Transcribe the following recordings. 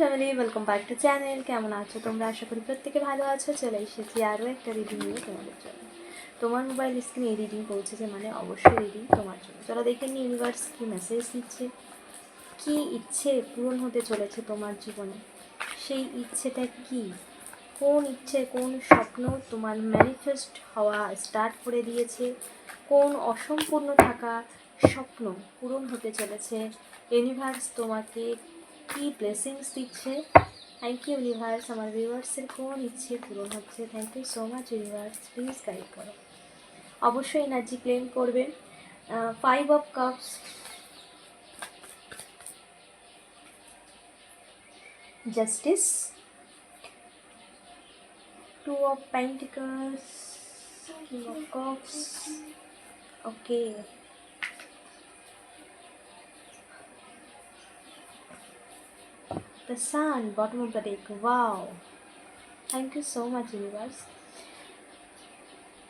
Family welcome back to channel. কেমন আছো তোমরা? আশা করি প্রত্যেকে ভালো আছো। চলে এসেছি আরও একটা রিডিং নিয়ে তোমাদের জন্য। তোমার মোবাইল স্ক্রিনে এই রিডিং পৌঁছেছে মানে অবশ্যই রিডিং তোমার জন্য। চলো দেখে নিই ইউনিভার্স কী মেসেজ দিচ্ছে, কী ইচ্ছে পূরণ হতে চলেছে তোমার জীবনে। সেই ইচ্ছেটা কি? কোন ইচ্ছে, কোন স্বপ্ন তোমার ম্যানিফেস্ট হওয়া স্টার্ট করে দিয়েছে? কোন অসম্পূর্ণ থাকা স্বপ্ন পূরণ হতে চলেছে? ইউনিভার্স তোমাকে কি ব্লেসিংস দিচ্ছে? Thank you universe. আমার ভিউয়ার্সের কোন ইচ্ছে পূরণ হচ্ছে? Thank you so much universe, please guide করো। অবশ্যই এনার্জি ক্লেম করবেন। 5 of Cups, justice, 2 of Pentacles, King of Cups, okay, the Sun, bottom of the deck. Wow, thank you so much universe.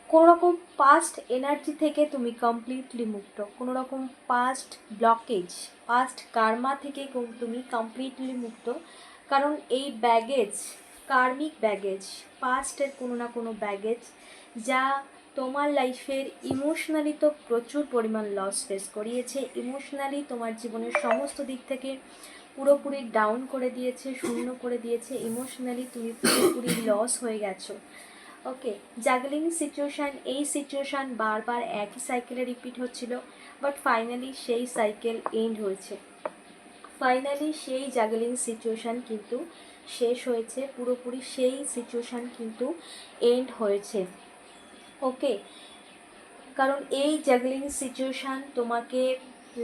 কোনো রকম পাস্ট এনার্জি থেকে তুমি completely মুক্ত। কোনো রকম পাস্ট ব্লকেজ, পাস্ট কার্মা থেকে তুমি কমপ্লিটলি মুক্ত। কারণ এই ব্যাগেজ, কার্মিক ব্যাগেজ, পাস্টের কোনো না কোনো ব্যাগেজ যা তোমার লাইফের ইমোশনালি তো প্রচুর পরিমাণ লস ফেস করিয়েছে। ইমোশনালি তোমার জীবনের সমস্ত দিক থেকে পুরোপুরি ডাউন করে দিয়েছে, শূন্য করে দিয়েছে। ইমোশনালি তুমি পুরোপুরি লস হয়ে গেছো। ওকে, জাগলিং সিচুয়েশান, এই সিচুয়েশান বারবার একই সাইকেলে রিপিট হচ্ছিল, বাট ফাইনালি সেই সাইকেল এন্ড হয়েছে। ফাইনালি সেই জাগলিং সিচুয়েশান কিন্তু শেষ হয়েছে, পুরোপুরি সেই সিচুয়েশান কিন্তু এন্ড হয়েছে। ওকে, কারণ এই জাগলিং সিচুয়েশান তোমাকে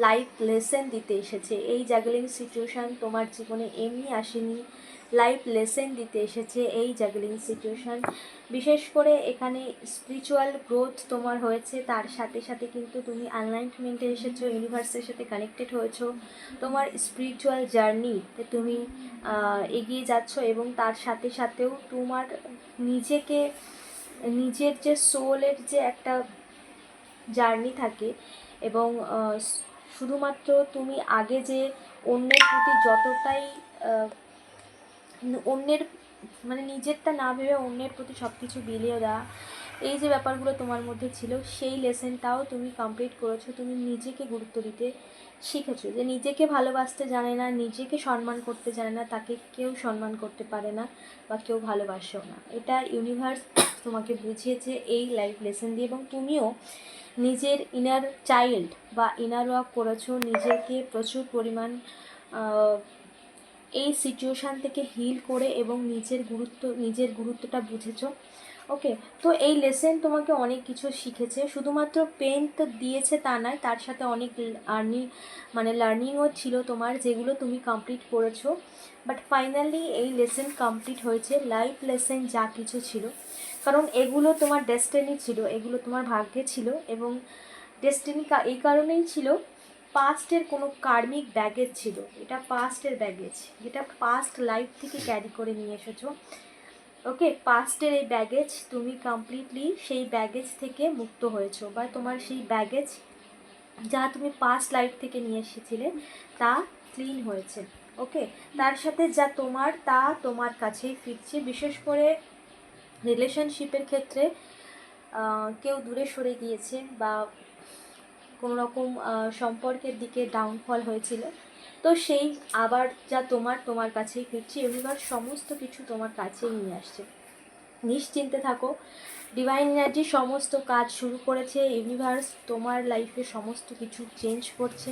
লাইফ লেসেন দিতে এসেছে। এই জাগলিং সিচুয়েশান তোমার জীবনে এমনি আসেনি, লাইফ লেসেন দিতে এসেছে এই জাগলিং সিচুয়েশান। বিশেষ করে এখানে স্পিরিচুয়াল গ্রোথ তোমার হয়েছে, তার সাথে সাথে কিন্তু তুমি অ্যালাইনমেন্টে এসেছো, ইউনিভার্সের সাথে কানেক্টেড হয়েছো। তোমার স্পিরিচুয়াল জার্নিতে তুমি এগিয়ে যাচ্ছ এবং তার সাথে সাথেও তোমার নিজেকে, নিজের যে সোলের যে একটা জার্নি থাকে এবং শুধুমাত্র তুমি আগে যে অন্যের প্রতি যতটাই অন্যের মানে নিজেরটা না ভেবে অন্যের প্রতি সব কিছু বিলিয়ে দেওয়া, এই যে ব্যাপারগুলো তোমার মধ্যে ছিল, সেই লেসেনটাও তুমি কমপ্লিট করেছো। তুমি নিজেকে গুরুত্ব দিতে শিখেছো, যে নিজেকে ভালোবাসতে জানে না, নিজেকে সম্মান করতে জানে না, তাকে কেউ সম্মান করতে পারে না বা কেউ ভালোবাসেও না। এটা ইউনিভার্স তোমাকে বুঝিয়েছে এই লাইফ লেসেন দিয়ে। এবং তুমিও নিজের ইনার চাইল্ড বা ইনার ওয়ার্ক করেছো, নিজেকে প্রচুর পরিমাণ এই সিচুয়েশান থেকে হিল করে এবং নিজের গুরুত্বটা বুঝেছো। ওকে, তো এই লেসেন তোমাকে অনেক কিছু শিখেছে। শুধুমাত্র পেন তো দিয়েছে তা নয়, তার সাথে অনেক লার্নিংও ছিল তোমার, যেগুলো তুমি কমপ্লিট করেছো। বাট ফাইনালি এই লেসেন কমপ্লিট হয়েছে, লাইফ লেসেন যা কিছু ছিল, কারণ এগুলো তোমার ডেস্টিনি ছিল, এগুলো তোমার ভাগ্যে ছিল। এবং ডেস্টিনি এই কারণেই ছিল, পাস্টের কোনো কার্মিক ব্যাগেজ ছিল। এটা পাস্টের ব্যাগেজ, যেটা পাস্ট লাইফ থেকে ক্যারি করে নিয়ে এসেছো। ওকে, পাস্টের এই ব্যাগেজ তুমি কমপ্লিটলি সেই ব্যাগেজ থেকে মুক্ত হয়েছো, বা তোমার সেই ব্যাগেজ যা তুমি পাস্ট লাইফ থেকে নিয়ে এসেছিলে তা ক্লিন হয়েছে। ওকে, তার সাথে যা তোমার তা তোমার কাছেই ফিরছে। বিশেষ করে রিলেশনশিপের ক্ষেত্রে কেউ দূরে সরে গিয়েছে বা কোনো রকম সম্পর্কের দিকে ডাউনফল হয়েছিল, তো সেই আবার যা তোমার কাছেই ফিরছে। ইউনিভার্স সমস্ত কিছু তোমার কাছেই নিয়ে আসছে, নিশ্চিন্তে থাকো। ডিভাইন এনার্জি সমস্ত কাজ শুরু করেছে। ইউনিভার্স তোমার লাইফে সমস্ত কিছু চেঞ্জ করছে।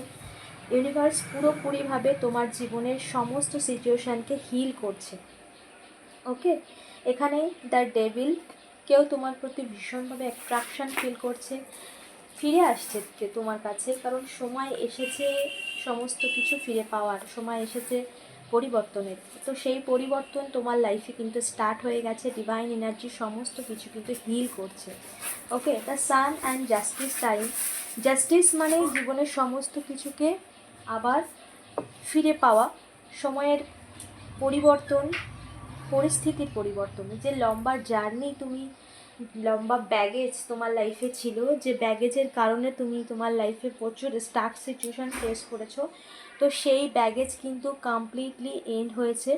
ইউনিভার্স পুরোপুরিভাবে তোমার জীবনের সমস্ত সিচুয়েশানকে হিল করছে। ওকে, এখানে দ্য ডেভিল, কেউ তোমার প্রতি ভীষণভাবে অ্যাট্রাকশান ফিল করছে, ফিরে আসছে তোমার কাছে, কারণ সময় এসেছে সমস্ত কিছু ফিরে পাওয়ার, সময় এসেছে পরিবর্তনের। তো সেই পরিবর্তন তোমার লাইফে কিন্তু স্টার্ট হয়ে গেছে। ডিভাইন এনার্জি সমস্ত কিছু কিন্তু হিল করছে। Okay, the sun and justice time. Justice মানে জীবনের সমস্ত কিছুকে আবার ফিরে পাওয়া, সময়ের পরিবর্তন, পরিস্থিতির পরিবর্তন। যে লম্বা জার্নি তুমি লম্বা ব্যাগেজ তোমার লাইফে ছিল, যে ব্যাগেজের কারণে তুমি তোমার লাইফে প্রচুর স্টাক সিচুয়েশান ফেস করেছো, তো সেই ব্যাগেজ কিন্তু কমপ্লিটলি এন্ড হয়েছে।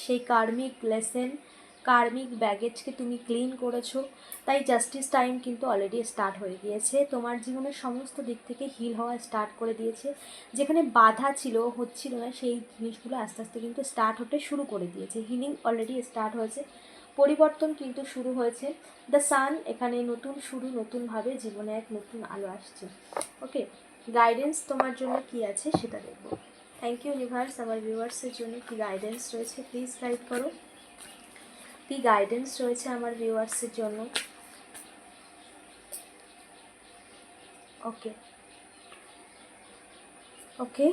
সেই কার্মিক লেসেন, কার্মিক ব্যাগেজকে তুমি ক্লিন করেছো, তাই জাস্টিস টাইম কিন্তু অলরেডি স্টার্ট হয়ে গিয়েছে। তোমার জীবনের সমস্ত দিক থেকে হিল হওয়া স্টার্ট করে দিয়েছে। যেখানে বাধা ছিল, হচ্ছিল না, সেই জিনিসগুলো আস্তে আস্তে কিন্তু স্টার্ট হতে শুরু করে দিয়েছে। হিলিং অলরেডি স্টার্ট হয়েছে, পরিবর্তন কিন্তু শুরু হয়েছে। দ্য সান, এখানে নতুন শুরু, নতুনভাবে জীবনে এক নতুন আলো আসছে। ওকে, গাইডেন্স তোমার জন্য কি আছে সেটা দেখবো। থ্যাংক ইউ ইউনিভার্স, আমার ভিউয়ার্সের জন্য কি গাইডেন্স রয়েছে প্লিজ গাইড করো। কি গাইডেন্স রয়েছে আমার ভিউয়ার্সের জন্য। ওকে ওকে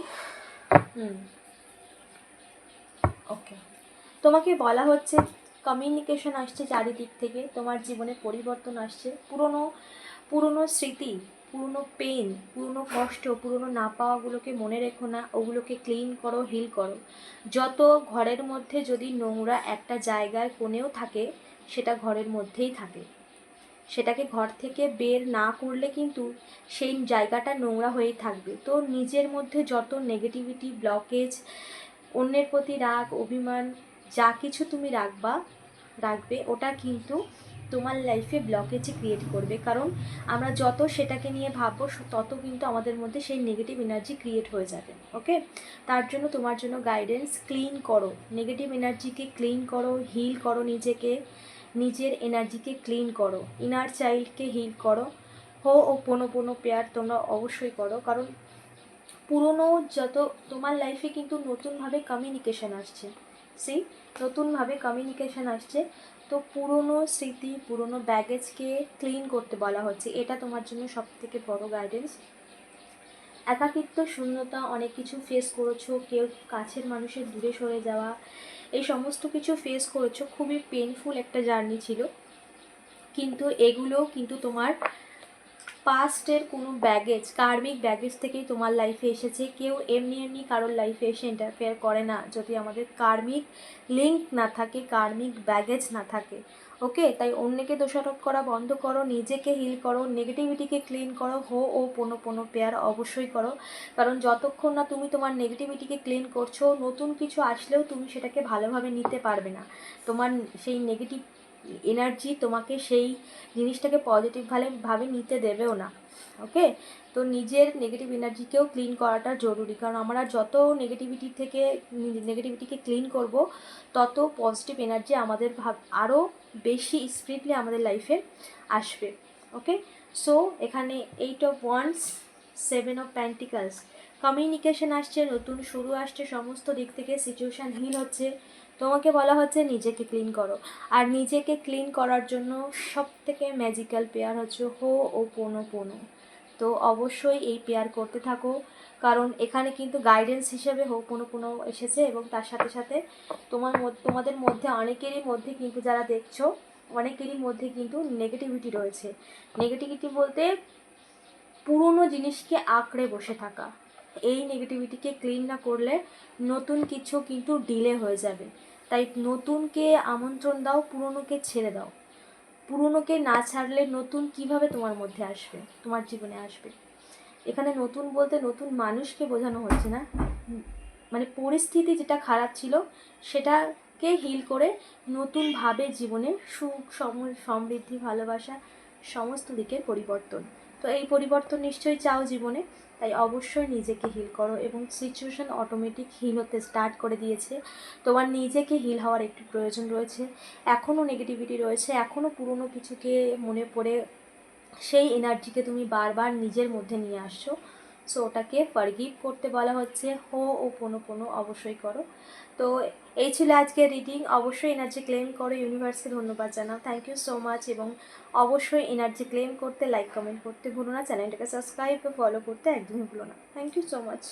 ওকে, তোমাকে বলা হচ্ছে কমিউনিকেশন আসছে চারিদিক থেকে, তোমার জীবনে পরিবর্তন আসছে। পুরনো পুরনো স্মৃতি, পুরনো পেন, পুরনো কষ্ট, পুরনো না পাওয়াগুলোকে মনে রেখো না, ওগুলোকে ক্লিন করো, হিল করো। যত ঘরের মধ্যে যদি নোংরা একটা জায়গায় কোণেও থাকে, সেটা ঘরের মধ্যেই থাকে, সেটাকে ঘর থেকে বের না করলে কিন্তু সেই জায়গাটা নোংরা হয়েই থাকবে। তো নিজের মধ্যে যত নেগেটিভিটি, ব্লকেজ, অন্যের প্রতি রাগ, অভিমান, যা কিছু তুমি রাখবে, ওটা কিন্তু তোমার লাইফে ব্লকেজই ক্রিয়েট করবে। কারণ আমরা যত সেটাকে নিয়ে ভাববো, তত কিন্তু আমাদের মধ্যে সেই নেগেটিভ এনার্জি ক্রিয়েট হয়ে যাবে। ওকে, তার জন্য তোমার জন্য গাইডেন্স, ক্লিন করো নেগেটিভ এনার্জিকে, ক্লিন করো, হিল করো নিজেকে, নিজের এনার্জিকে ক্লিন করো, ইনার চাইল্ডকে হিল করো। হো ও পোনো পেয়ার তোমরা অবশ্যই করো। কারণ পুরনো যত তোমার লাইফে কিন্তু নতুনভাবে কমিউনিকেশন আসছে, নতুনভাবে কমিউনিকেশন আসছে। তো পুরনো স্মৃতি, পুরনো ব্যাগেজকে ক্লিন করতে বলা হচ্ছে, এটা তোমার জন্য সবথেকে বড় গাইডেন্স। একাকিত্ব, শূন্যতা, অনেক কিছু ফেস করেছো, কেউ কাছের মানুষের দূরে সরে যাওয়া, এই সমস্ত কিছু ফেস করেছো। খুবই পেনফুল একটা জার্নি ছিল, কিন্তু এগুলোও কিন্তু তোমার পাস্টের কোনো ব্যাগেজ, কার্মিক ব্যাগেজ থেকেই তোমার লাইফে এসেছে। কেউ এমনি এমনি কারোর লাইফে এসে ইন্টারফেয়ার করে না যদি আমাদের কার্মিক লিঙ্ক না থাকে, কার্মিক ব্যাগেজ না থাকে। ওকে, তাই অন্যকে দোষারোপ করা বন্ধ করো, নিজেকে হিল করো, নেগেটিভিটিকে ক্লিন করো। হো ও পোনো পেয়ার অবশ্যই করো। কারণ যতক্ষণ না তুমি তোমার নেগেটিভিটিকে ক্লিন করছো, নতুন কিছু আসলেও তুমি সেটাকে ভালোভাবে নিতে পারবে না। তোমার সেই নেগেটিভ এনার্জি তোমাকে সেই জিনিসটাকে পজিটিভভাবে নিতে দেবেও না। ওকে, তো নিজের নেগেটিভ এনার্জিকেও ক্লিন করাটা জরুরি। কারণ আমরা যত নেগেটিভিটিকে ক্লিন করব, তত পজিটিভ এনার্জি আমাদের আরও বেশি স্পিডলি আমাদের লাইফে আসবে। ওকে, সো এখানে 8 of wands, 7 of pentacles, communication আসছে, নতুন শুরু আসছে, সমস্ত দিক থেকে সিচুয়েশান হিল হচ্ছে। তোমাকে বলা হচ্ছে নিজেকে ক্লিন করো। আর নিজেকে ক্লিন করার জন্য সবথেকে ম্যাজিক্যাল পেয়ার হচ্ছে হো ও পোনো। তো অবশ্যই এই পেয়ার করতে থাকো, কারণ এখানে কিন্তু গাইডেন্স হিসেবে হো পোনো এসেছে। এবং তার সাথে সাথে তোমাদের মধ্যে অনেকেরই মধ্যে কিন্তু, যারা দেখছো, অনেকেরই মধ্যে কিন্তু নেগেটিভিটি রয়েছে। নেগেটিভিটি বলতে পুরনো জিনিসকে আঁকড়ে বসে থাকা। এই নেগেটিভিটিকে ক্লিন না করলে নতুন কিছু কিন্তু ডিলে হয়ে যাবে। তাই নতুনকে আমন্ত্রণ দাও, পুরনোকে ছেড়ে দাও। পুরনোকে না ছাড়লে নতুন কিভাবে তোমার মধ্যে আসবে, তোমার জীবনে আসবে। এখানে নতুন বলতে নতুন মানুষকে বোঝানো হচ্ছে না, মানে পরিস্থিতি যেটা খারাপ ছিল সেটাকে হিল করে নতুনভাবে জীবনে সুখ, সমৃদ্ধি, ভালোবাসা, সমস্ত দিকের পরিবর্তন। তো এই পরিবর্তন নিশ্চয়ই চাও জীবনে, তাই অবশ্যই নিজেকে হিল করো। এবং সিচুয়েশান অটোমেটিক হিল হতে স্টার্ট করে দিয়েছে। তোমার নিজেকে হিল হওয়ার একটু প্রয়োজন রয়েছে। এখনও নেগেটিভিটি রয়েছে, এখনও পুরনো কিছুকে মনে পড়ে সেই এনার্জিকে তুমি বারবার নিজের মধ্যে নিয়ে আসছো। সো ওটাকে ফরগিভ করতে বলা হচ্ছে। হো ও পোনো অবশ্যই করো। তো এই ছিল আজকের রিডিং। অবশ্যই এনার্জি ক্লেম করো, ইউনিভার্সকে ধন্যবাদ জানাও, থ্যাংক ইউ সো মাচ। এবং অবশ্যই এনার্জি ক্লেম করতে, লাইক কমেন্ট করতে ভুলো না, চ্যানেলটাকে সাবস্ক্রাইব ও ফলো করতে একদমই ভুলো না। Thank you so much.